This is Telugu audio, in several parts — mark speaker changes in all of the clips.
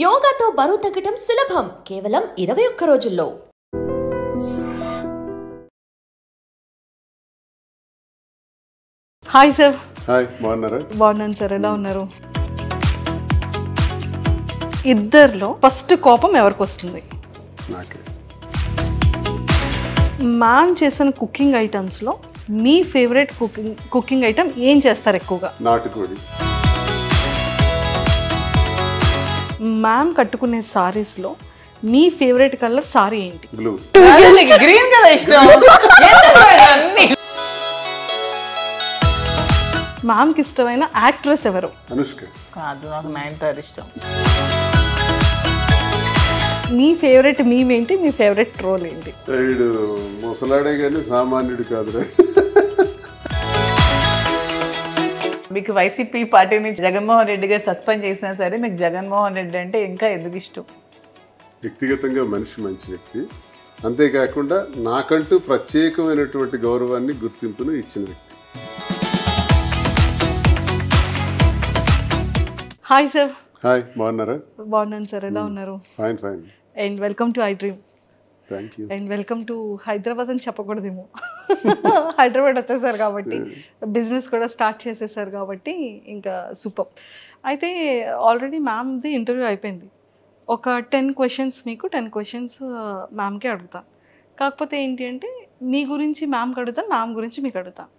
Speaker 1: యోగాతో బరువు తగ్గటం సులభం కేవలం 21 రోజుల్లో.
Speaker 2: Hi sir.
Speaker 3: హాయ్, బాగున్నారా?
Speaker 2: బాగున్నాను సార్, ఎలా ఉన్నారు? ఇద్దరిలో ఫస్ట్ కోపం ఎవరికి వస్తుంది?
Speaker 3: నాకే.
Speaker 2: మ్యామ్ చేసిన కుకింగ్ ఐటమ్స్లో మీ ఫేవరెట్ కుకింగ్ ఐటమ్ ఏం చేస్తారు ఎక్కువగా?
Speaker 3: నాటుకోడి.
Speaker 2: మ్యామ్ కట్టుకునే సారీస్లో మీ ఫేవరెట్ కలర్ సారీ ఏంటి?
Speaker 3: బ్లూ.
Speaker 4: గ్రీన్ కదా ఇష్టం.
Speaker 2: మ్యామ్కి ఇష్టమైన యాక్ట్రెస్ ఎవరు?
Speaker 3: అనుష్క.
Speaker 4: కాదు, నాకు నయనతార ఇష్టం.
Speaker 2: మీ ఫేవరెట్ మీమ్ ఏంటి? మీ ఫేవరెట్ ట్రోల్ ఏంటి?
Speaker 3: వీడు ముసలాడే కానీ సామాన్యుడు కాదురా.
Speaker 4: మీకు వైసీపీ పార్టీని జగన్మోహన్ రెడ్డి గారు సస్పెండ్ చేసినా సరే మీకు జగన్మోహన్ రెడ్డి అంటే ఇంకా ఎందుకు ఇష్టం?
Speaker 3: వ్యక్తిగతంగా మనిషి మంచి వ్యక్తి, అంతేకాకుండా నాకంటూ ప్రత్యేకమైనటువంటి గౌరవాన్ని గుర్తింపును ఇచ్చిన వ్యక్తి.
Speaker 2: Hi sir.
Speaker 3: హాయ్, బాగున్నారా?
Speaker 2: బాగున్నాను సార్, ఎలా ఉన్నారు?
Speaker 3: Fine fine.
Speaker 2: And welcome to I dream.
Speaker 3: Thank you.
Speaker 2: And welcome to Hyderabad అని చెప్పకూడదేమో. హైదరాబాద్ వచ్చేసారు కాబట్టి, బిజినెస్ కూడా స్టార్ట్ చేసేసారు కాబట్టి ఇంకా సూపర్. అయితే ఆల్రెడీ మ్యామ్ది ఇంటర్వ్యూ అయిపోయింది. ఒక 10 క్వశ్చన్స్ మీకు, 10 క్వశ్చన్స్ మ్యామ్కే అడుగుతాను. కాకపోతే ఏంటి అంటే మీ గురించి మ్యామ్కి అడుగుతాను, మ్యామ్ గురించి మీకు అడుగుతాను.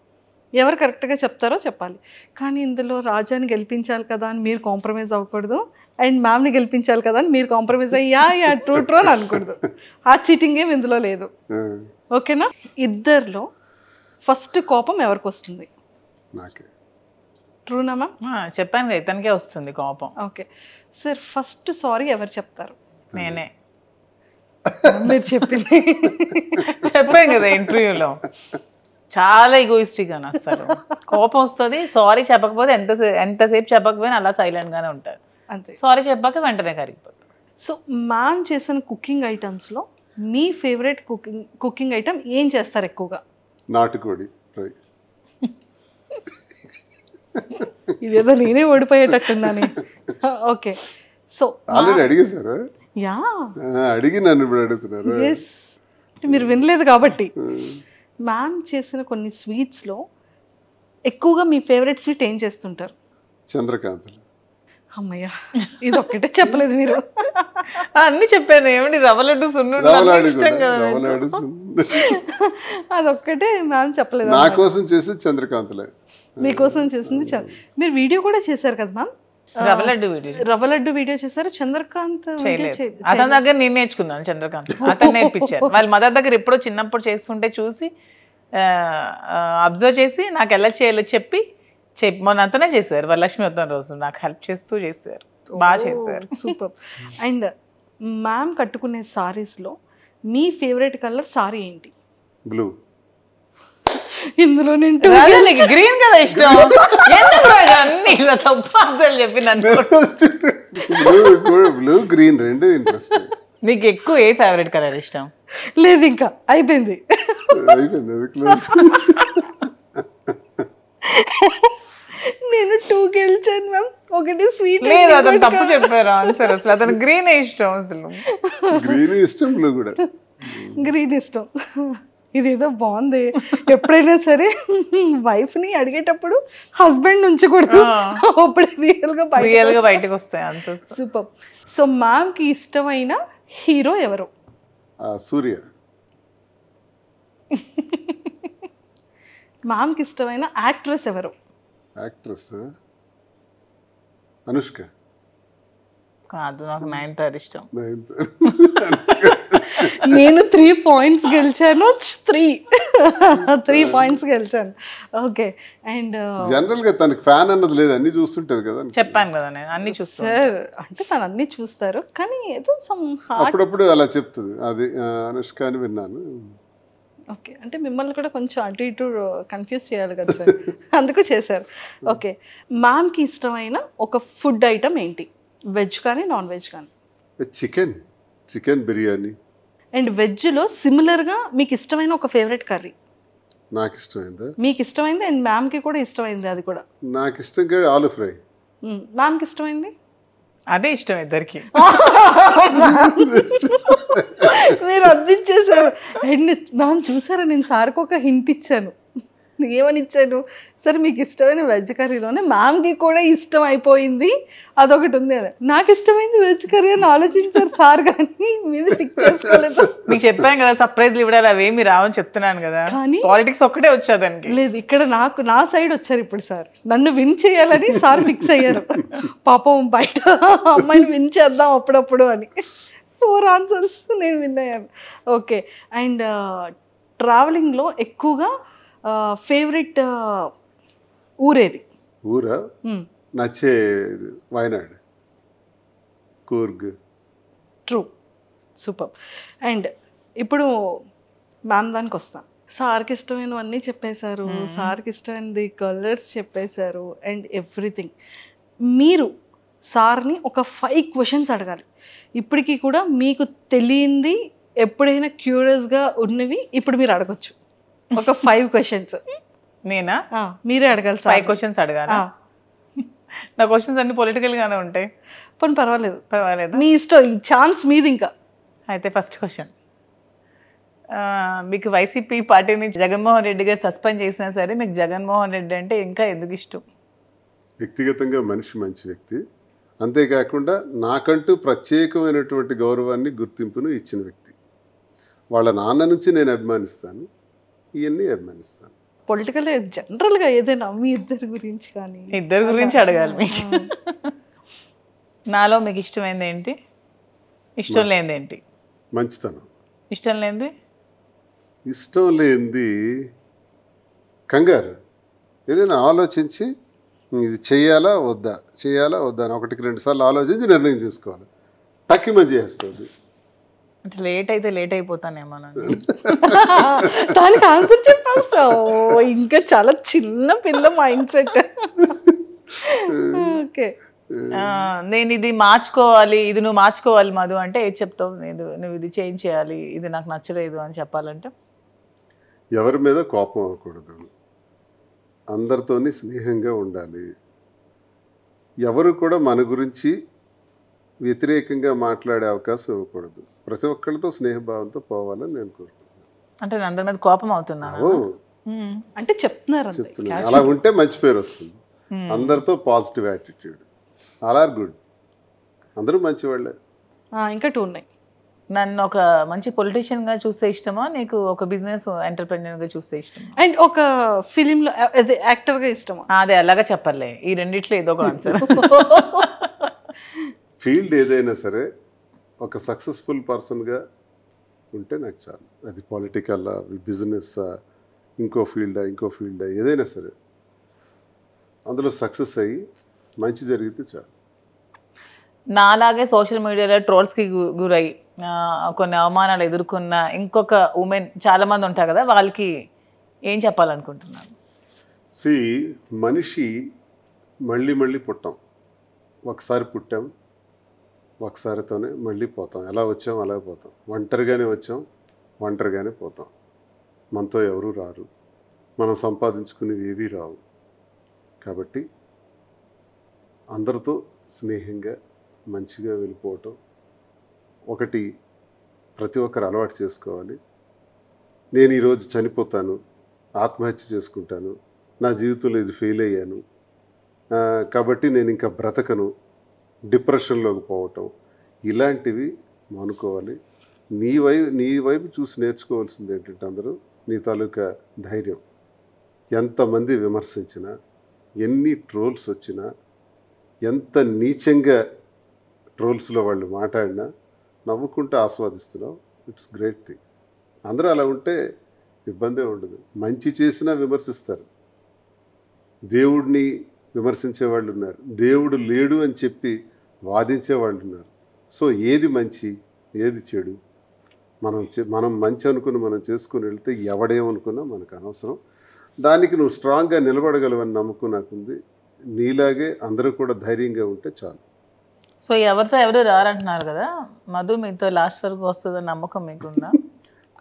Speaker 2: ఎవరు కరెక్ట్గా చెప్తారో చెప్పాలి. కానీ ఇందులో రాజాని గెలిపించాలి కదా అని మీరు కాంప్రమైజ్ అవ్వకూడదు, అండ్ మ్యామ్ని గెలిపించాలి కదా అని మీరు కాంప్రమైజ్ అయ్యా ట్రూ అని అనకూడదు. ఆ చీటింగ్ ఏం ఇందులో లేదు, ఓకేనా? ఇద్దరిలో ఫస్ట్ కోపం ఎవరికి వస్తుంది?
Speaker 3: నాకే.
Speaker 2: ట్రూనా మ్యామ్?
Speaker 4: చెప్పాను కదా, ఇతనికే వస్తుంది కోపం.
Speaker 2: ఓకే సార్, ఫస్ట్ సారీ ఎవరు చెప్తారు?
Speaker 4: నేనే
Speaker 2: మీరు చెప్పింది.
Speaker 4: చెప్పాను కదా ఇంటర్వ్యూలో, చాలా ఈగోయిస్టిక్ అని అసలు కోపం వస్తుంది. సారీ చెప్పకపోతే ఎంతసేపు చెప్పకపోయినా అలా సైలెంట్గానే ఉంటారు.
Speaker 2: అంతే.
Speaker 4: సారీ చెప్పాక వెంటనే కరిగిపోతారు.
Speaker 2: సో మ్యామ్ చేసిన కుకింగ్ ఐటమ్స్లో మీ ఫేవరెట్ కుకింగ్ ఐటమ్ ఏం చేస్తారు ఎక్కువగా?
Speaker 3: నాటుకోడి ఫ్రై.
Speaker 2: ఇదేదో నేనే ఓడిపోయేటట్టుందని. ఓకే, సో
Speaker 3: ఆల్రెడీ అడిగేశారు.
Speaker 2: యా,
Speaker 3: అడిగి నన్ను ఇప్పుడు అడుగుతున్నారు.
Speaker 2: ఎస్, మీరు వినలేదు కాబట్టి. మ్యామ్ చేసిన కొన్ని స్వీట్స్లో ఎక్కువగా మీ ఫేవరెట్ స్వీట్ ఏం చేస్తుంటారు?
Speaker 3: చంద్రకాంతలు.
Speaker 2: అమ్మయ్య, ఇది ఒక్కటే చెప్పలేదు మీరు.
Speaker 4: అన్ని చెప్పాను. ఏమిటి రవ్వ లడ్డు సున్నుండలు ఇష్టం కదా.
Speaker 2: అదొక్కటే మ్యామ్ చెప్పలేదు.
Speaker 3: నా కోసం చేసేది చంద్రకాంతలే.
Speaker 2: మీకోసం చేసింది. మీరు వీడియో కూడా చేశారు కదా మ్యామ్? రవ్వ లడ్డు వీడియో చేశారు. చంద్రకాంత్
Speaker 4: అతని దగ్గర నేను నేర్చుకున్నాను. చంద్రకాంత్ అతను నేర్పించారు. వాళ్ళ మదర్ దగ్గర ఎప్పుడో చిన్నప్పుడు చేస్తుంటే చూసి అబ్జర్వ్ చేసి నాకు ఎలా చేయాలో చెప్పి మొన్న అంతనే చేశారు. వాళ్ళ లక్ష్మీ వద్దన రోజు నాకు హెల్ప్ చేస్తూ చేశారు. బాగా చేశారు.
Speaker 2: సూపర్. అండ్ మ్యామ్ కట్టుకునే సారీస్లో మీ ఫేవరెట్ కలర్ సారీ ఏంటి?
Speaker 3: బ్లూ.
Speaker 2: ఇందులో నేను
Speaker 4: గ్రీన్ కదా ఇష్టం. అన్ని చెప్పి
Speaker 3: బ్లూ గ్రీన్ రెండు ఇంట్రెస్ట్.
Speaker 4: నీకు ఎక్కువ ఏ ఫేవరెట్ కలర్ ఇష్టం?
Speaker 2: లేదు, ఇంకా అయిపోయింది. నేను 2 గెలిచాను మ్యామ్, ఒకటి స్వీట్.
Speaker 4: లేదు, అతను తప్పు చెప్పారు ఆన్సర్. అసలు అతను గ్రీన్ ఇష్టం. అసలు
Speaker 3: గ్రీన్ ఇష్టం, బ్లూ కూడా.
Speaker 2: గ్రీన్ ఇష్టం. ఇదేదో బాగుంది. ఎప్పుడైనా సరే వైఫ్ని అడిగేటప్పుడు హస్బెండ్ ఉంచకూడదు, అప్పుడు రియల్గా
Speaker 4: బయటకు వస్తాయి ఆన్సర్స్.
Speaker 2: సూపర్. సో మ్యామ్కి ఇష్టమైన హీరో ఎవరు?
Speaker 3: సూర్య.
Speaker 2: మ్యామ్కి ఇష్టమైన యాక్ట్రెస్ ఎవరు?
Speaker 3: యాక్ట్రెస్ అనుష్క.
Speaker 4: కాదు, నాకు నయనతార ఇష్టం.
Speaker 2: నేను 3 పాయింట్స్ గెలిచాను. 3 పాయింట్స్ గెలిచాను. ఓకే. అండ్
Speaker 3: జనరల్ గా తనకి ఫ్యాన్ అన్నది లేదు, అన్ని చూస్తుంటది కదా.
Speaker 4: చెప్పాను కదా, నేను అన్ని చూస్తాను
Speaker 2: సార్. అంటే తను అన్ని చూస్తారు, కానీ ఏదో
Speaker 3: అప్పుడప్పుడు అలా చెప్తుంది. అది అనుష్క అని విన్నాను.
Speaker 2: ఓకే, అంటే మిమ్మల్ని కూడా కొంచెం అటు ఇటు కన్ఫ్యూజ్ చేయాలి కదా సార్, అందుకు చేశారు. ఓకే, మ్యామ్కి ఇష్టమైన ఒక ఫుడ్ ఐటమ్ ఏంటి? వెజ్ కానీ నాన్ వెజ్ కానీ?
Speaker 3: చికెన్ బిర్యానీ.
Speaker 2: అండ్ వెజ్లో సిమిలర్గా మీకు ఇష్టమైన ఒక ఫేవరెట్ కర్రీ?
Speaker 3: నాకు ఇష్టమైందా?
Speaker 2: మీకు ఇష్టమైంది అండ్ మ్యామ్కి కూడా ఇష్టమైంది, అది కూడా
Speaker 3: నాకు ఇష్టంగా ఆలు ఫ్రై.
Speaker 2: మ్యామ్కి ఇష్టమైంది
Speaker 4: అదే ఇష్టం ఇద్దరికి.
Speaker 2: మీరు అందించేశారు. అండ్ మ్యామ్ చూసారా, నేను సార్కి ఒక హింట్ ఇచ్చాను. ఏమని ఇచ్చాను, సరే మీకు ఇష్టమైన వెజ్ కర్రీలోనే మ్యామ్కి కూడా ఇష్టం అయిపోయింది అదొకటి ఉంది అని. నాకు ఇష్టమైంది వెజ్ కర్రీ అని ఆలోచించారు సార్, కానీ మీద పిక్ చేసుకోలేదు.
Speaker 4: మీకు చెప్పాను కదా సర్ప్రైజ్లు ఇవ్వడాలి అవేమి రావని చెప్తున్నాను కదా.
Speaker 2: కానీ
Speaker 4: పాలిటిక్స్ ఒక్కటే వచ్చా దానికి.
Speaker 2: లేదు, ఇక్కడ నా సైడ్ వచ్చారు ఇప్పుడు సార్. నన్ను విన్ చేయాలని సార్ ఫిక్స్ అయ్యారు. పాపం బయట అమ్మాయిని విన్ చేద్దాం అప్పుడప్పుడు అని. 4 ఆన్సర్స్ నేను విన్ అయ్యాను. ఓకే. అండ్ ట్రావెలింగ్లో ఎక్కువగా ఫేవరెట్ ఊరేది?
Speaker 3: ఊరా నచ్చే Wayanad, Coorg.
Speaker 2: True, super. And ఇప్పుడు మ్యామ్ దానికి వస్తాం. సార్కి ఇష్టమైనవన్నీ చెప్పేశారు, సార్కి ఇష్టమైనది కలర్స్ చెప్పేశారు అండ్ ఎవ్రీథింగ్. మీరు సార్ని ఒక 5 క్వశ్చన్స్ అడగాలి. ఇప్పటికీ కూడా మీకు తెలియంది ఎప్పుడైనా క్యూరియస్గా ఉన్నవి ఇప్పుడు మీరు అడగచ్చు. ఒక 5 క్వశ్చన్స్.
Speaker 4: నేనా?
Speaker 2: మీరే అడగాలి సార్.
Speaker 4: 5 క్వశ్చన్స్ అడగాలి. నా క్వశ్చన్స్ అన్ని పొలిటికల్ గానే ఉంటాయి.
Speaker 2: పోనీ పర్వాలేదు,
Speaker 4: పర్వాలేదు,
Speaker 2: మీ ఇష్టం, ఛాన్స్ మీది. ఇంకా
Speaker 4: అయితే ఫస్ట్ క్వశ్చన్, మీకు వైసీపీ పార్టీ నుంచి జగన్మోహన్ రెడ్డి గారు సస్పెండ్ చేసినా సరే మీకు జగన్మోహన్ రెడ్డి అంటే ఇంకా ఎందుకు ఇష్టం?
Speaker 3: వ్యక్తిగతంగా మనిషి మంచి వ్యక్తి, అంతేకాకుండా నాకంటూ ప్రత్యేకమైనటువంటి గౌరవాన్ని గుర్తింపును ఇచ్చిన వ్యక్తి. వాళ్ళ నాన్న నుంచి నేను అభిమానిస్తాను, ఇవన్నీ అభిమానిస్తాను.
Speaker 2: పొలిటికల్ జనరల్గా ఏదైనా మీ ఇద్దరి గురించి కానీ.
Speaker 4: ఇద్దరి గురించి అడగాలి మీకు. నాలో మీకు ఇష్టమైంది ఏంటి, ఇష్టం లేనిది ఏంటి?
Speaker 3: మంచితనం.
Speaker 4: ఇష్టం లేనిది?
Speaker 3: ఇష్టం లేనిది కంగారు. ఏదైనా ఆలోచించి ఇది చేయాలా వద్దా అని 1-2 సార్లు ఆలోచించి నిర్ణయం తీసుకోవాలి. టక్కిమని చేస్తుంది.
Speaker 4: అంటే లేట్ అయితే లేట్ అయిపోతానేమో.
Speaker 2: దానికి ఆన్సర్ చెప్పేస్తావు. ఇంకా చాలా చిన్న పిల్ల మైండ్ సెట్. ఓకే.
Speaker 4: నేను ఇది మార్చుకోవాలి, ఇది నువ్వు మార్చుకోవాలి మధు అంటే ఏది చెప్తావు? నువ్వు ఇది చేంజ్ చేయాలి, ఇది నాకు నచ్చలేదు అని చెప్పాలంటే?
Speaker 3: ఎవరి మీద కోపం అవ్వకూడదు, అందరితోని స్నేహంగా ఉండాలి, ఎవరు కూడా మన గురించి వ్యతిరేకంగా మాట్లాడే అవకాశం ఇవ్వకూడదు, ప్రతి ఒక్కరితో స్నేహభావంతో పోవాలని నేను కోరుకుంటున్నాను.
Speaker 4: అంటే నేను అందరి మీద కోపం అవుతున్నాను
Speaker 2: అంటే చెప్తున్నారు.
Speaker 3: అలా ఉంటే మంచి పేరు వస్తుంది. అందరితో positive attitude, all are good, అందరూ మంచివాళ్ళే.
Speaker 2: ఇంకా 2 ఉన్నాయి.
Speaker 4: నన్ను ఒక మంచి పొలిటీషియన్ గా చూస్తే ఇష్టమా, నీకు ఒక బిజినెస్ ఎంటర్ప్రెన్యూర్ గా చూస్తే ఇష్టమా,
Speaker 2: అండ్ ఒక ఫిలింలో యాక్టర్ గా ఇష్టమా?
Speaker 4: అదే అలాగా చెప్పలే, ఈ రెండిట్లో ఏదో ఒక ఆన్సర్.
Speaker 3: ఫీల్డ్ ఏదైనా సరే ఒక సక్సెస్ఫుల్ పర్సన్గా ఉంటే నాకు చాలు. అది పొలిటికల్, బిజినెస్, ఇంకో ఫీల్డా ఏదైనా సరే అందులో సక్సెస్ అయ్యి మంచి జరిగితే చాలు.
Speaker 4: నాలాగే సోషల్ మీడియాలో ట్రోల్స్కి గురై కొన్ని అవమానాలు ఎదుర్కొన్న ఇంకొక ఉమెన్ చాలామంది ఉంటారు కదా, వాళ్ళకి ఏం చెప్పాలనుకుంటున్నాను?
Speaker 3: మనిషి మళ్ళీ పుట్టాం, ఒకసారి పుట్టాం, ఒకసారితోనే మళ్ళీ పోతాం. ఎలా వచ్చాం అలా పోతాం. ఒంటరిగానే వచ్చాం, ఒంటరిగానే పోతాం. మనతో ఎవరూ రారు, మనం సంపాదించుకునేవి ఏవీ రావు. కాబట్టి అందరితో స్నేహంగా మంచిగా వెళ్ళిపోవటం ఒకటి ప్రతి ఒక్కరు అలవాటు చేసుకోవాలి. నేను ఈరోజు చనిపోతాను, ఆత్మహత్య చేసుకుంటాను, నా జీవితంలో ఇది ఫెయిల్ అయ్యాను కాబట్టి నేను ఇంకా బ్రతకను, డిప్రెషన్లోకి పోవటం, ఇలాంటివి మానుకోవాలి. నీ వైపు చూసి నేర్చుకోవాల్సింది ఏంటంటే అందరూ నీ తాలూకా ధైర్యం. ఎంతమంది విమర్శించినా, ఎన్ని ట్రోల్స్ వచ్చినా, ఎంత నీచంగా ట్రోల్స్లో వాళ్ళు మాట్లాడినా నవ్వుకుంటూ ఆస్వాదిస్తున్నావు. It's great thing. అందరూ అలా ఉంటే ఇబ్బందే ఉండదు. మంచి చేసినా విమర్శిస్తారు, దేవుడిని విమర్శించే వాళ్ళు ఉన్నారు, దేవుడు లేడు అని చెప్పి వాదించే వాళ్ళు ఉన్నారు. సో ఏది మంచి ఏది చెడు మనం మంచి అనుకుని మనం చేసుకుని వెళ్తే ఎవడేమనుకున్నా మనకు అనవసరం. దానికి నువ్వు స్ట్రాంగ్గా నిలబడగలవని నమ్మకం నాకుంది. నీలాగే అందరూ కూడా ధైర్యంగా ఉంటే చాలు.
Speaker 4: సో ఎవరితో ఎవరు రారంటున్నారు కదా, మధు మీతో లాస్ట్ వరకు వస్తుందని నమ్మకం మీకుందా?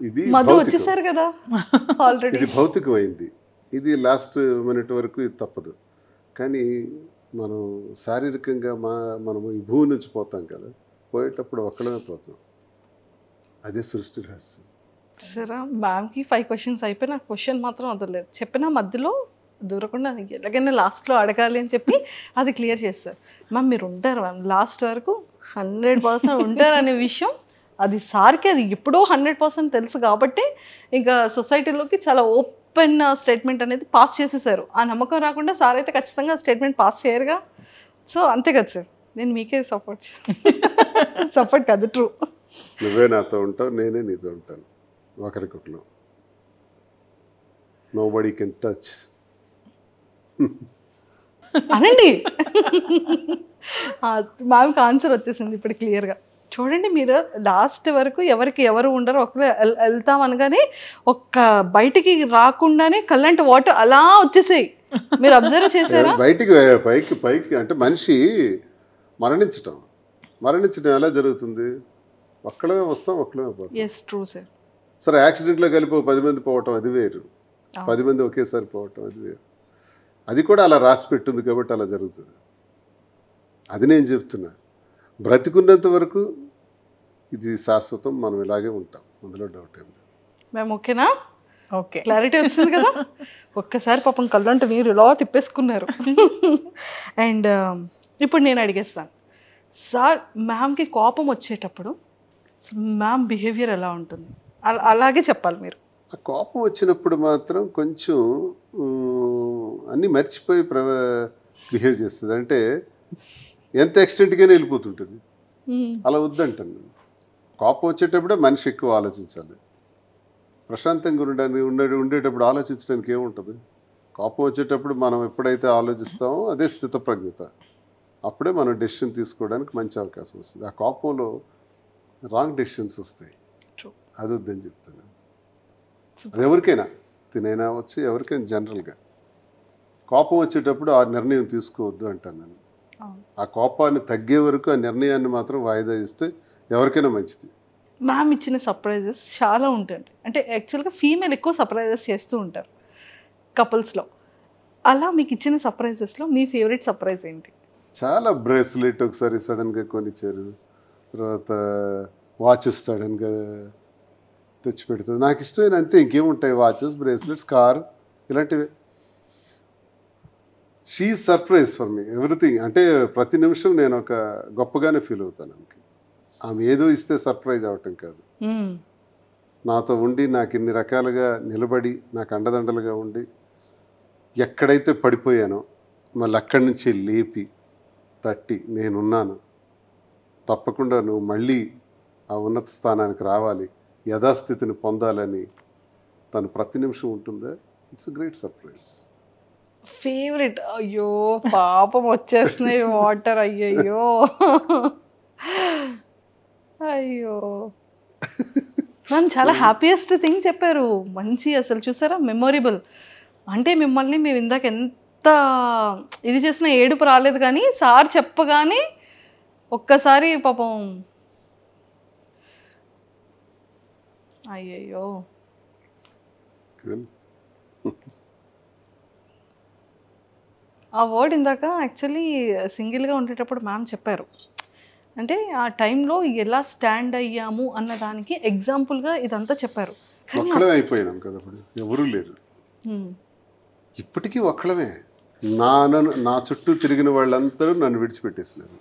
Speaker 3: ఇది
Speaker 2: వచ్చేసారు కదా ఆల్రెడీ,
Speaker 3: ఇది భౌతికమైంది. ఇది లాస్ట్ మినిట్ వరకు ఇది తప్పదు. కానీ మనం శారీరకంగా మనము ఈ భూమి నుంచి పోతాం కదా, పోయేటప్పుడు ఒక్కడమే పోతాం. అదే సృష్టి రహస్యం.
Speaker 2: సరే మ్యామ్కి 5 క్వశ్చన్స్ అయిపోయి నాకు క్వశ్చన్ మాత్రం వదలలేదు. చెప్పిన మధ్యలో దూరకుండా ఎలాగైనా లాస్ట్లో అడగాలి అని చెప్పి అది క్లియర్ చేస్తారు. మ్యామ్ మీరు ఉంటారు మ్యామ్ లాస్ట్ వరకు 100% ఉంటారు అనే విషయం అది సార్కి అది ఎప్పుడో 100% తెలుసు కాబట్టి ఇంకా సొసైటీలోకి చాలా ఓపెన్ స్టేట్మెంట్ అనేది పాస్ చేసేసారు. ఆ నమ్మకం రాకుండా సార్ అయితే ఖచ్చితంగా స్టేట్మెంట్ పాస్ చేయరుగా. సో అంతే కదా సార్, నేను మీకే సపోర్ట్ కాదు, ట్రూ.
Speaker 3: నువ్వే నాతో ఉంటావు, నేనే నీతో ఉంటాను, ఒకరికొకరు. Nobody can touch.
Speaker 2: అనండి. మ్యామ్కి ఆన్సర్ వచ్చేసింది ఇప్పుడు క్లియర్గా. చూడండి మీరు లాస్ట్ వరకు ఎవరికి ఎవరు ఉండరు, ఒకరు వెళ్తాం అనగానే ఒక్క బయటికి రాకుండానే కల్లంటి వాటర్ అలా వచ్చేసాయి. మీరు అబ్జర్వ్ చేశారా?
Speaker 3: బయటికి పైకి అంటే మనిషి మరణించటం ఎలా జరుగుతుంది? ఒక్కడమే వస్తాం, ఒక్కడమే పోతాం.
Speaker 2: Yes true sir.
Speaker 3: సరే యాక్సిడెంట్లో కలిపి 10 మంది పోవటం అది వేరు, 10 మంది ఒకేసారి పోవటం అది వేరు. అది కూడా అలా రాసి పెట్టింది కాబట్టి అలా జరుగుతుంది. అది నేను చెప్తున్నా. బ్రతికున్నంత వరకు ఇది శాశ్వతం, మనం ఇలాగే ఉంటాం, అందులో డౌట్ ఏం లేదు.
Speaker 2: మేము ఓకేనా?
Speaker 4: ఓకే,
Speaker 2: క్లారిటీ వచ్చింది కదా. ఒక్కసారి పాపం కళ్ళంటే నీరు ఇలా తిప్పేసుకున్నారు. అండ్ ఇప్పుడు నేను అడిగేస్తాను సార్, మ్యామ్కి కోపం వచ్చేటప్పుడు మ్యామ్ బిహేవియర్ ఎలా ఉంటుంది? అలాగే చెప్పాలి మీరు.
Speaker 3: ఆ కోపం వచ్చినప్పుడు మాత్రం కొంచెం అన్నీ మర్చిపోయి బిహేవ్ చేస్తుంది. అంటే ఎంత ఎక్స్టెంట్గానే వెళ్ళిపోతుంటుంది. అలా వద్దంటాను నేను. కోపం వచ్చేటప్పుడే మనిషి ఎక్కువ ఆలోచించాలి. ప్రశాంతంగా ఉండేటప్పుడు ఆలోచించడానికి ఏముంటుంది? కోపం వచ్చేటప్పుడు మనం ఎప్పుడైతే ఆలోచిస్తామో అదే స్థితప్రజ్ఞత. అప్పుడే మనం డెసిషన్ తీసుకోవడానికి మంచి అవకాశం వస్తుంది. ఆ కోపంలో రాంగ్ డెసిషన్స్ వస్తాయి. అది వద్దని చెప్తాను. అది ఎవరికైనా తినైనా వచ్చి ఎవరికైనా జనరల్గా కోపం వచ్చేటప్పుడు ఆ నిర్ణయం తీసుకోవద్దు అంటాను నేను. ఆ కోపాన్ని తగ్గే వరకు ఆ నిర్ణయాన్ని మాత్రం వాయిదా ఇస్తే ఎవరికైనా మంచిది.
Speaker 2: మ్యామ్ ఇచ్చిన సర్ప్రైజెస్ చాలా ఉంటాయి. అంటే యాక్చువల్గా ఫీమేల్ ఎక్కువ సర్ప్రైజెస్ చేస్తూ ఉంటారు కపుల్స్లో. అలా మీకు ఇచ్చిన సర్ప్రైజెస్లో మీ ఫేవరెట్ సర్ప్రైజ్ ఏంటి?
Speaker 3: చాలా బ్రేస్లెట్ ఒకసారి సడన్గా కొనిచ్చారు, తర్వాత వాచెస్ సడన్గా తెచ్చి పెడుతుంది. నాకు ఇష్టమైన అంతే, ఇంకేముంటాయి? వాచెస్, బ్రేస్లెట్స్, కార్, ఇలాంటివి. She surprise for me everything. అంటే ప్రతి నిమిషం నేను ఒక గొప్పగానే ఫీల్ అవుతాను. ఆమె ఏదో ఇస్తే సర్ప్రైజ్ అవటం కాదు, నాతో ఉండి నాకు ఇన్ని రకాలుగా నిలబడి నాకు అండదండలుగా ఉండి ఎక్కడైతే పడిపోయానో మళ్ళీ అక్కడి నుంచి లేపి తట్టి నేనున్నాను, తప్పకుండా నువ్వు మళ్ళీ ఆ ఉన్నత స్థానానికి రావాలి, యథాస్థితిని పొందాలని తను ప్రతి నిమిషం ఉంటుందా. It's great surprise.
Speaker 2: ఫేవరెట్? అయ్యో పాపం వచ్చేస్తున్నాయి వాటర్. అయ్యయ్యో అయ్యో మ్యామ్ చాలా హ్యాపీయెస్ట్ థింగ్ చెప్పారు. మంచి అసలు చూసారా మెమొరబుల్. అంటే మిమ్మల్ని మేము ఇందాక ఎంత ఇది చేసినా ఏడుపు రాలేదు, కానీ సార్ చెప్పగానే ఒక్కసారి పాపం అయ్యయ్యో. ఆ వర్డ్ ఇందాక యాక్చువల్లీ సింగిల్గా ఉండేటప్పుడు మ్యామ్ చెప్పారు. అంటే ఆ టైంలో ఎలా స్టాండ్ అయ్యాము అన్న దానికి ఎగ్జాంపుల్గా ఇదంతా చెప్పారు.
Speaker 3: ఒక్కడే అయిపోయినాం కదా, అప్పుడు ఎవరూ లేరు. ఇప్పటికీ ఒక్కడమే. నా చుట్టూ తిరిగిన వాళ్ళందరూ నన్ను విడిచిపెట్టేసినారు.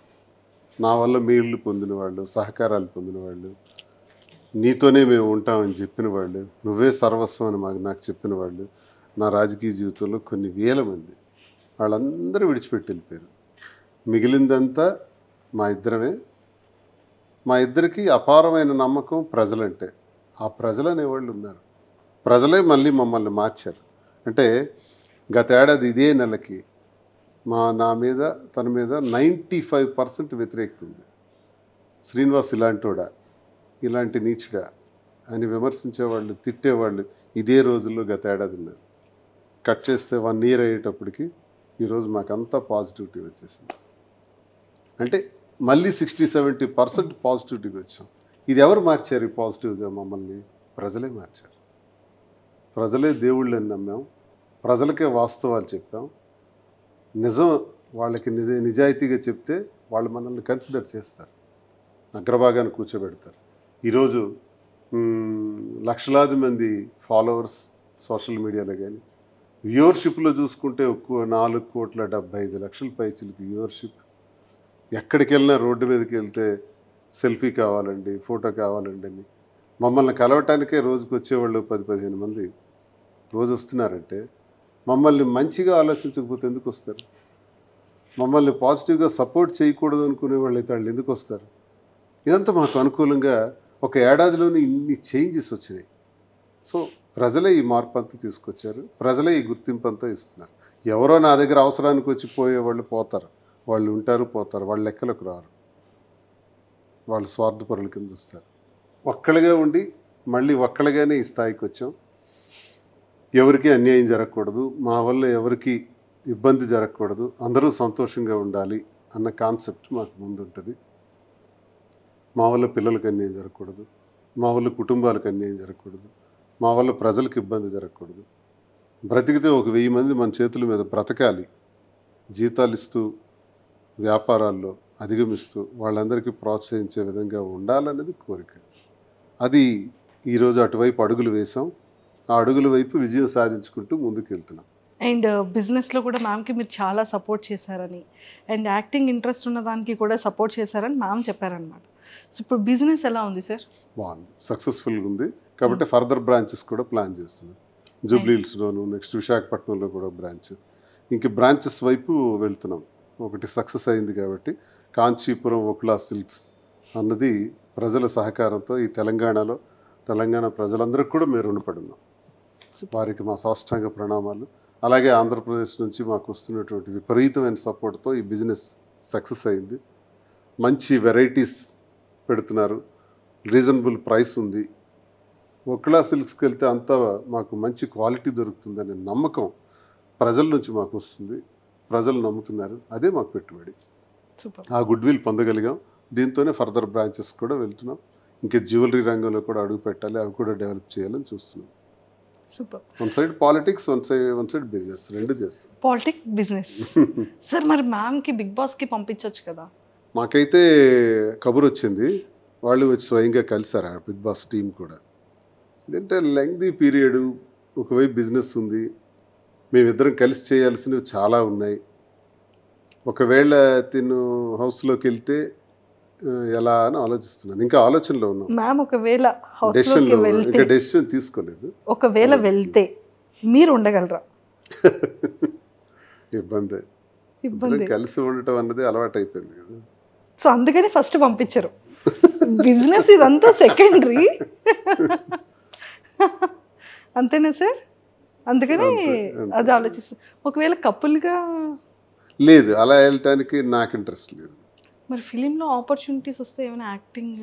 Speaker 3: నా వల్ల మేలు పొందిన వాళ్ళు, సహకారాలు పొందిన వాళ్ళు, నీతోనే మేము ఉంటామని చెప్పిన వాళ్ళు, నువ్వే సర్వస్వం అని నాకు చెప్పిన వాళ్ళు, నా రాజకీయ జీవితంలో కొన్ని వేల మంది, వాళ్ళందరూ విడిచిపెట్టి వెళ్ళిపోయారు. మిగిలిందంతా మా ఇద్దరమే. మా ఇద్దరికి అపారమైన నమ్మకం ప్రజలంటే. ఆ ప్రజలు అనేవాళ్ళు ఉన్నారు. ప్రజలే మళ్ళీ మమ్మల్ని మార్చారు. అంటే గత ఏడాది ఇదే నెలకి నా మీద తన మీద 95% వ్యతిరేకత ఉంది. శ్రీనివాస్ ఇలాంటోడా, ఇలాంటి నీచుడా అని విమర్శించేవాళ్ళు, తిట్టేవాళ్ళు ఇదే రోజుల్లో గత ఏడాది ఉన్నారు. కట్ చేస్తే 1 year అయ్యేటప్పటికి ఈరోజు మాకంతా పాజిటివిటీ వచ్చేసింది. అంటే మళ్ళీ 60-70% పాజిటివిటీగా వచ్చాం. ఇది ఎవరు మార్చారు? పాజిటివ్గా మమ్మల్ని ప్రజలే మార్చారు. ప్రజలే దేవుళ్ళని నమ్మాం, ప్రజలకే వాస్తవాలు చెప్పాం, నిజం వాళ్ళకి నిజాయితీగా చెప్తే వాళ్ళు మనల్ని కన్సిడర్ చేస్తారు, అగ్రభాగాన్ని కూర్చోబెడతారు. ఈరోజు లక్షలాది మంది ఫాలోవర్స్ సోషల్ మీడియాలో కానీ, వ్యూవర్షిప్లో చూసుకుంటే 4,75,00,000 పైచిలకి వ్యూవర్షిప్. ఎక్కడికి వెళ్ళినా రోడ్డు మీదకి వెళ్తే సెల్ఫీ కావాలండి, ఫోటో కావాలండి అని మమ్మల్ని కలవటానికే రోజుకి వచ్చేవాళ్ళు 10-15 మంది రోజు వస్తున్నారంటే, మమ్మల్ని మంచిగా ఆలోచించకపోతే ఎందుకు వస్తారు? మమ్మల్ని పాజిటివ్గా సపోర్ట్ చేయకూడదు అనుకునే వాళ్ళు అయితే వాళ్ళు ఎందుకు వస్తారు? ఇదంతా మాకు అనుకూలంగా ఒక ఏడాదిలోనే ఇన్ని చేంజెస్ వచ్చినాయి. సో ప్రజలే ఈ మార్పు అంతా తీసుకొచ్చారు, ప్రజలే ఈ గుర్తింపు అంతా ఇస్తున్నారు. ఎవరో నా దగ్గర అవసరానికి వచ్చి పోయేవాళ్ళు పోతారు, వాళ్ళు ఉంటారు పోతారు, వాళ్ళ లెక్కలకు రారు, వాళ్ళు స్వార్థపరుల కింద వస్తారు. ఒక్కళ్ళగా ఉండి మళ్ళీ ఒక్కళ్ళగానే ఈ స్థాయికి వచ్చాం. ఎవరికి అన్యాయం జరగకూడదు, మా వల్ల ఎవరికి ఇబ్బంది జరగకూడదు, అందరూ సంతోషంగా ఉండాలి అన్న కాన్సెప్ట్ మాకు ముందుంటుంది. మా వల్ల పిల్లలకు అన్యాయం జరగకూడదు, మా వల్ల కుటుంబాలకు అన్యాయం జరగకూడదు, మా వల్ల ప్రజలకు ఇబ్బంది జరగకూడదు. బ్రతికితే 1,000 మంది మన చేతుల మీద బ్రతకాలి, జీతాలు ఇస్తూ వ్యాపారాల్లో అధిగమిస్తూ వాళ్ళందరికీ ప్రోత్సహించే విధంగా ఉండాలనేది కోరిక. అది ఈరోజు అటువైపు అడుగులు వేసాం. ఆ అడుగుల వైపు విజయం సాధించుకుంటూ ముందుకు వెళ్తున్నాం.
Speaker 2: అండ్ బిజినెస్లో కూడా మ్యామ్కి మీరు చాలా సపోర్ట్ చేశారని, అండ్ యాక్టింగ్ ఇంట్రెస్ట్ ఉన్న దానికి కూడా సపోర్ట్ చేశారని మ్యామ్ చెప్పారనమాట. సో ఇప్పుడు బిజినెస్ ఎలా ఉంది సార్?
Speaker 3: బాగుంది, సక్సెస్ఫుల్గా ఉంది. కాబట్టి ఫర్దర్ బ్రాంచెస్ కూడా ప్లాన్ చేస్తున్నాం. జూబ్లీహిల్స్లోను, నెక్స్ట్ విశాఖపట్నంలో కూడా బ్రాంచ్, ఇంక బ్రాంచెస్ వైపు వెళ్తున్నాం. ఒకటి సక్సెస్ అయింది కాబట్టి కాంచీపురం ఓక్లా సిల్క్స్ అన్నది ప్రజల సహకారంతో ఈ తెలంగాణ ప్రజలందరికీ కూడా మేము రుణపడి ఉన్నాం. వారికి మా సాష్టాంగ ప్రణామాలు. అలాగే ఆంధ్రప్రదేశ్ నుంచి మాకు వస్తున్నటువంటి విపరీతమైన సపోర్ట్తో ఈ బిజినెస్ సక్సెస్ అయింది. మంచి వెరైటీస్ పెడుతున్నారు, రీజనబుల్ ప్రైస్ ఉంది. ఓక్లా సిల్క్స్కి వెళ్తే అంతా మాకు మంచి క్వాలిటీ దొరుకుతుందనే నమ్మకం ప్రజల నుంచి మాకు వస్తుంది, ప్రజలు నమ్ముతున్నారు. అదే మాకు పెట్టుబడి. ఆ గుడ్ విల్ పొందగలిగాం. దీంతోనే ఫర్దర్ బ్రాంచెస్ కూడా వెళ్తున్నాం. ఇంకా జ్యువెలరీ రంగంలో కూడా అడుగు పెట్టాలి, అవి కూడా డెవలప్ చేయాలని చూస్తున్నాం.
Speaker 2: Super.
Speaker 3: One side politics, one side business, రెండు చేస్తాం.
Speaker 2: Politics, business. సార్ మరి మ్యామ్కి బిగ్ బాస్కి పంపించవచ్చు కదా?
Speaker 3: మాకైతే కబురు వచ్చింది, వాళ్ళు వచ్చి స్వయంగా కలిసారు ఆ బిగ్ బాస్ టీం కూడా. ఇదంటే లెంగ్దీ పీరియడ్, ఒకవైపు బిజినెస్ ఉంది, మేమిద్దరం కలిసి చేయాల్సినవి చాలా ఉన్నాయి. ఒకవేళ తిను హౌస్లోకి వెళ్తే ఎలా అని ఆలోచిస్తున్నాను. ఇంకా ఆలోచనలో ఉన్నాం.
Speaker 2: మ్యామ్ ఒకవేళ హౌస్లోకి వెళ్తే,
Speaker 3: ఇంకా డెసిషన్ తీసుకోలేదు.
Speaker 2: ఒకవేళ వెళ్తే మీరు ఉండగలరా?
Speaker 3: ఇబ్బంది. కలిసి ఉండటం అన్నది అలవాటు అయిపోయింది కదా.
Speaker 2: సో అందుకని ఫస్ట్ పంపించరు. బిజినెస్ ఇదంతా సెకండరీ. అంతేనా సార్? అందుకని అది ఆలోచిస్తాను. ఒకవేళ కపుల్గా
Speaker 3: లేదు, అలా వెళ్ళటానికి నాకు ఇంట్రెస్ట్ లేదు.
Speaker 2: మరి ఫిలింలో ఆపర్చునిటీస్ వస్తే ఏమైనా యాక్టింగ్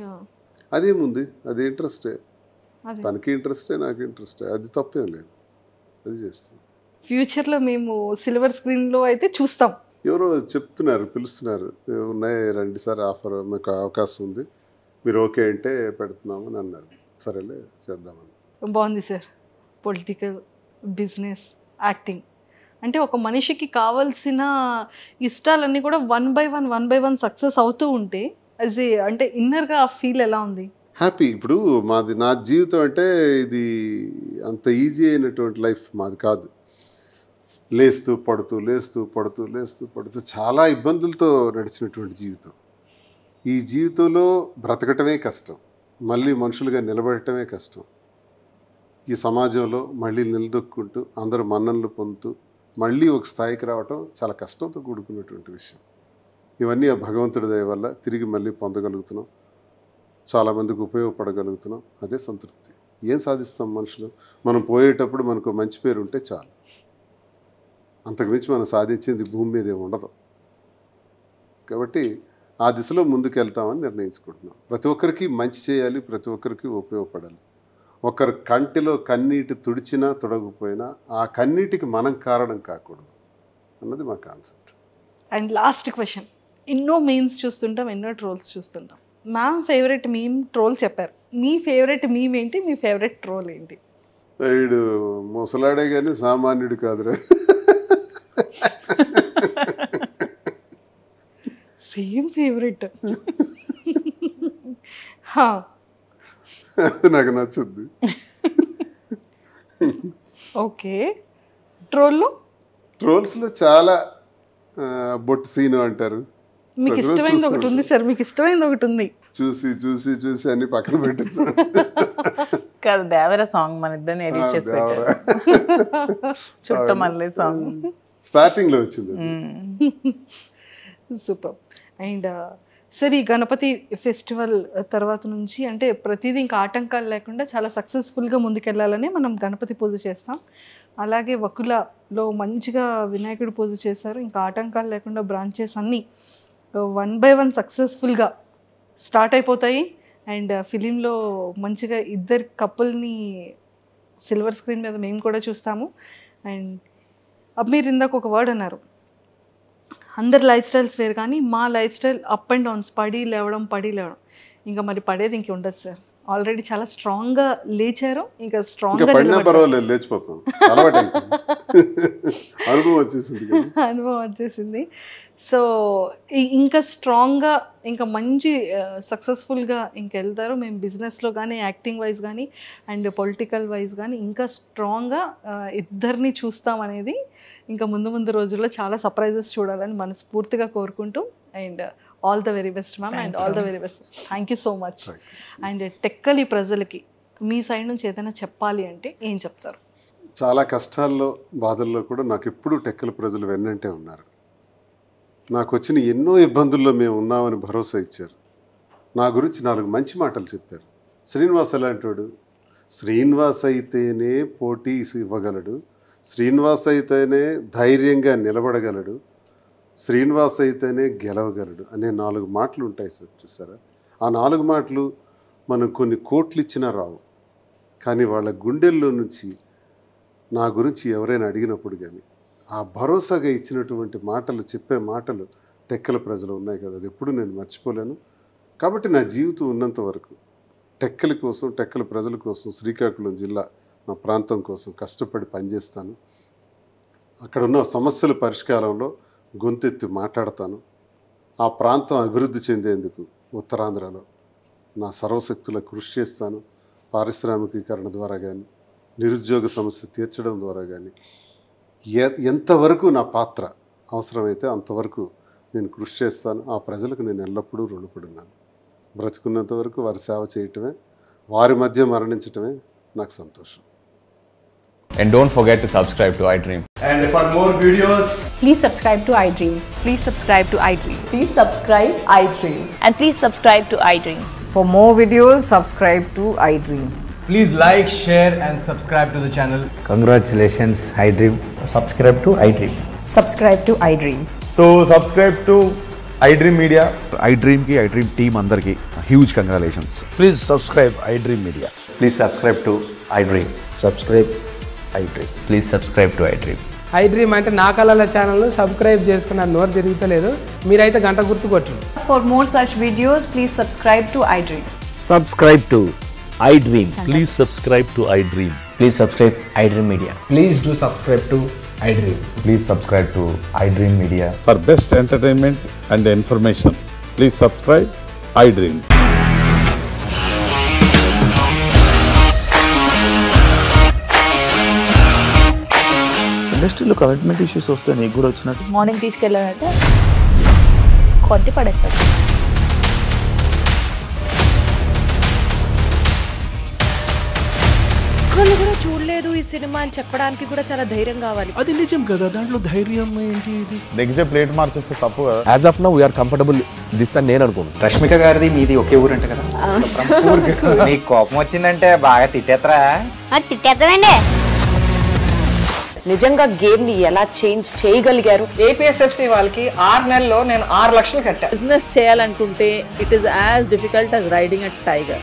Speaker 3: అదేముంది, అది ఇంట్రెస్టే. తనకి ఇంట్రెస్టే, నాకు ఇంట్రెస్టే, అది తప్పేం లేదు, అది చేస్తాం.
Speaker 2: ఫ్యూచర్లో మేము సిల్వర్ స్క్రీన్లో అయితే చూస్తాం.
Speaker 3: ఎవరో చెప్తున్నారు, పిలుస్తున్నారు, ఉన్నాయి రండి సార్, ఆఫర్ మీకు అవకాశం ఉంది, మీరు ఓకే అంటే పెడుతున్నాము అని అన్నారు. సరేలే చేద్దామని.
Speaker 2: బాగుంది సార్. పొలిటికల్, బిజినెస్, యాక్టింగ్ అంటే ఒక మనిషికి కావాల్సిన ఇష్టాలన్నీ కూడా వన్ బై వన్ సక్సెస్ అవుతూ ఉంటే అంటే ఇన్నర్గా ఫీల్ ఎలా ఉంది?
Speaker 3: హ్యాపీ. ఇప్పుడు నా జీవితం అంటే ఇది అంత ఈజీ అయినటువంటి లైఫ్ మాది కాదు. లేస్తూ పడుతూ చాలా ఇబ్బందులతో నడిచినటువంటి జీవితం. ఈ జీవితంలో బ్రతకటమే కష్టం, మళ్ళీ మనుషులుగా నిలబడటమే కష్టం. ఈ సమాజంలో మళ్ళీ నిలదొక్కుంటూ అందరూ మన్ననలు పొందుతూ మళ్ళీ ఒక స్థాయికి రావటం చాలా కష్టంతో కూడుకున్నటువంటి విషయం. ఇవన్నీ ఆ భగవంతుడి దయ వల్ల తిరిగి మళ్ళీ పొందగలుగుతున్నాం, చాలామందికి ఉపయోగపడగలుగుతున్నాం, అదే సంతృప్తి. ఏం సాధిస్తాం మనుషులు? మనం పోయేటప్పుడు మనకు మంచి పేరు ఉంటే చాలు, అంతకుమించి మనం సాధించింది భూమి మీద ఏమి ఉండదు. కాబట్టి ఆ దిశలో ముందుకు వెళ్తామని నిర్ణయించుకుంటున్నాం. ప్రతి ఒక్కరికి మంచి చేయాలి, ప్రతి ఒక్కరికి ఉపయోగపడాలి. ఒకరి కంటిలో కన్నీటి తుడిచినా తుడగపోయినా ఆ కన్నీటికి మనం కారణం కాకూడదు అన్నది మా కాన్సెప్ట్.
Speaker 2: అండ్ లాస్ట్ క్వశ్చన్, ఎన్నో మీమ్స్ చూస్తుంటాం, ఎన్నో ట్రోల్స్ చూస్తుంటాం. మ్యామ్ ఫేవరెట్ మీమ్ ట్రోల్ చెప్పారు, మీ ఫేవరెట్ మీమ్ ఏంటి, మీ ఫేవరెట్ ట్రోల్ ఏంటి?
Speaker 3: వీడు ముసలాడే కానీ సామాన్యుడు కాదురా.
Speaker 2: Same favourite.
Speaker 3: నాకు నచ్చుద్ది.
Speaker 2: ఓకే.
Speaker 3: ట్రోల్స్లో చాలా బొట్టు సీను అంటారు.
Speaker 2: మీకు ఇష్టమైనది ఒకటి ఉంది సార్, మీకు ఇష్టమైనది ఒకటి ఉంది.
Speaker 3: చూసి చూసి చూసి అన్ని పక్కన పెట్టేసారు.
Speaker 4: కాదు, దేవర సాంగ్ మన ఇద్దరిని ఎడిట్ చేసి పెట్టారు. చుట్టమల్లె సాంగ్
Speaker 3: స్టార్టింగ్ లో వచ్చింది.
Speaker 2: సూపర్. అండ్ సార్, ఈ గణపతి ఫెస్టివల్ తర్వాత నుంచి అంటే ప్రతిదీ ఇంకా ఆటంకాలు లేకుండా చాలా సక్సెస్ఫుల్గా ముందుకెళ్ళాలని మనం గణపతి పూజ చేస్తాం. అలాగే వకులలో మంచిగా వినాయకుడు పూజ చేశారు. ఇంకా ఆటంకాలు లేకుండా బ్రాంచెస్ అన్నీ 1 by 1 సక్సెస్ఫుల్గా స్టార్ట్ అయిపోతాయి. అండ్ ఫిలింలో మంచిగా ఇద్దరు కపుల్ని సిల్వర్ స్క్రీన్ మీద మేము కూడా చూస్తాము. అండ్ మీరు ఇందాక ఒక వర్డ్ అన్నారు, అందరి లైఫ్ స్టైల్స్ వేరు కానీ మా life style up and downs, పడి లేవడం. ఇంకా మరి పడేది ఇంక ఉండదు సార్. ఆల్రెడీ చాలా స్ట్రాంగ్గా లేచారు, ఇంకా స్ట్రాంగ్గా
Speaker 3: లేచిపోతాం.
Speaker 2: అనుభవం వచ్చేసింది. సో ఇంకా స్ట్రాంగ్గా ఇంకా మంచి సక్సెస్ఫుల్గా ఇంకా వెళ్తారు. మేము బిజినెస్లో కానీ యాక్టింగ్ వైజ్ కానీ అండ్ పొలిటికల్ వైజ్ కానీ ఇంకా స్ట్రాంగ్గా ఇద్దరిని చూస్తామనేది ఇంకా ముందు రోజుల్లో చాలా సర్ప్రైజెస్ చూడాలని మనస్ఫూర్తిగా కోరుకుంటూ, and all the very best ma'am, and all the very best. Thank you so much. And Tekkali ప్రజలకి మీ సైడ్ నుంచి ఏదైనా చెప్పాలి అంటే ఏం చెప్తారు?
Speaker 3: చాలా కష్టాల్లో బాధల్లో కూడా నాకు ఎప్పుడూ టెక్కలి ప్రజలు వెన్నంటే ఉన్నారు. నాకు వచ్చిన ఎన్నో ఇబ్బందుల్లో మేము ఉన్నామని భరోసా ఇచ్చారు. నా గురించి 4 మంచి మాటలు చెప్పారు. శ్రీనివాస్ ఎలాంటి వాడు? శ్రీనివాస్ అయితేనే పోటీ ఇవ్వగలడు, శ్రీనివాస్ అయితేనే ధైర్యంగా నిలబడగలడు, శ్రీనివాస్ అయితేనే గెలవగలడు అనే 4 మాటలు ఉంటాయి సార్. చూసారా, ఆ 4 మాటలు మనం కొన్ని కోట్లు ఇచ్చినా రావు. కానీ వాళ్ళ గుండెల్లో నుంచి నా గురించి ఎవరైనా అడిగినప్పుడు కానీ ఆ భరోసాగా ఇచ్చినటువంటి మాటలు, చెప్పే మాటలు టెక్కల ప్రజలు ఉన్నాయి కదా, అది ఎప్పుడు నేను మర్చిపోలేను. కాబట్టి నా జీవితం ఉన్నంత వరకు టెక్కల కోసం, టెక్కల ప్రజల కోసం, శ్రీకాకుళం జిల్లా నా ప్రాంతం కోసం కష్టపడి పనిచేస్తాను. అక్కడ ఉన్న సమస్యల పరిష్కారంలో గొంతెత్తి మాట్లాడతాను. ఆ ప్రాంతం అభివృద్ధి చెందేందుకు ఉత్తరాంధ్రలో నా సర్వశక్తుల కృషి చేస్తాను. పారిశ్రామికీకరణ ద్వారా కానీ, నిరుద్యోగ సమస్య తీర్చడం ద్వారా కానీ, ఎంతవరకు నా పాత్ర అవసరమైతే అంతవరకు నేను కృషి చేస్తాను. ఆ ప్రజలకు నేను ఎల్లప్పుడూ రుణపడి ఉన్నాను. బ్రతుకున్నంత వరకు వారి సేవ చేయటమే, వారి మధ్య మరణించటమే నాకు సంతోషం.
Speaker 5: And don't forget to subscribe to iDream.
Speaker 6: And for more videos,
Speaker 7: please subscribe to iDream.
Speaker 8: Please subscribe to iDream.
Speaker 1: Please subscribe iDream.
Speaker 8: And please subscribe to iDream.
Speaker 7: For more videos, subscribe to iDream.
Speaker 6: please like, share and subscribe to the channel.
Speaker 9: Congratulations, iDream.
Speaker 6: Subscribe to iDream.
Speaker 7: Subscribe to iDream.
Speaker 6: So subscribe to iDream Media.
Speaker 10: iDream ki iDream team andarki huge congratulations.
Speaker 9: Please subscribe iDream Media.
Speaker 5: Please subscribe to iDream.
Speaker 9: Subscribe iDream.
Speaker 5: Please subscribe to iDream.
Speaker 11: iDream అంటే నా కళల ఛానల్ సబ్స్క్రైబ్ చేసుకున్న నోరు తిరుగుతలేదు, మీరైతే గంట గుర్తు కొట్టండి.
Speaker 8: For more such videos, please subscribe to iDream.
Speaker 12: Subscribe to iDream.
Speaker 13: Please subscribe to iDream.
Speaker 12: Please subscribe iDream Media.
Speaker 11: Please do subscribe to iDream.
Speaker 5: Please subscribe to iDream Media.
Speaker 10: For best entertainment and information, please subscribe iDream.
Speaker 12: ఇండస్ట్రీలో కమిట్మెంట్ ఇష్యూస్ వస్తే నీకు కూడా వచ్చినట్టు
Speaker 8: మార్నింగ్ తీసుకెళ్ళాలంటే కొట్టి పడేసాడు.
Speaker 1: ఒక్కళ్ళు కూడా చూడలేదు ఈ సినిమా అని చెప్పడానికి కూడా చాలా ధైర్యం కావాలి.
Speaker 11: అది నిజం కదా, దాంట్లో ధైర్యం ఏంటి? ఇది
Speaker 10: నెక్స్ట్ డే ప్లేట్ మార్చేస్తే తప్పు కదా.
Speaker 12: As of now we are comfortable this అని నేను అనుకుంటున్నాను.
Speaker 6: రష్మిక గారిది మీది ఒకే ఊరు అంట కదా. నీకు కోపం వచ్చిందంటే బాగా తిట్టేత్తరా?
Speaker 8: తిట్టేద్దామండి.
Speaker 1: నిజంగా గేమ్ ని ఎలా చేంజ్ చేయగలిగారు?
Speaker 11: ఏపీఎస్ఎఫ్సి వాళ్ళకి 6 నెలల్లో నేను 6 లక్షలు కట్టా.
Speaker 7: బిజినెస్ చేయాలనుకుంటే it is as difficult as riding a tiger.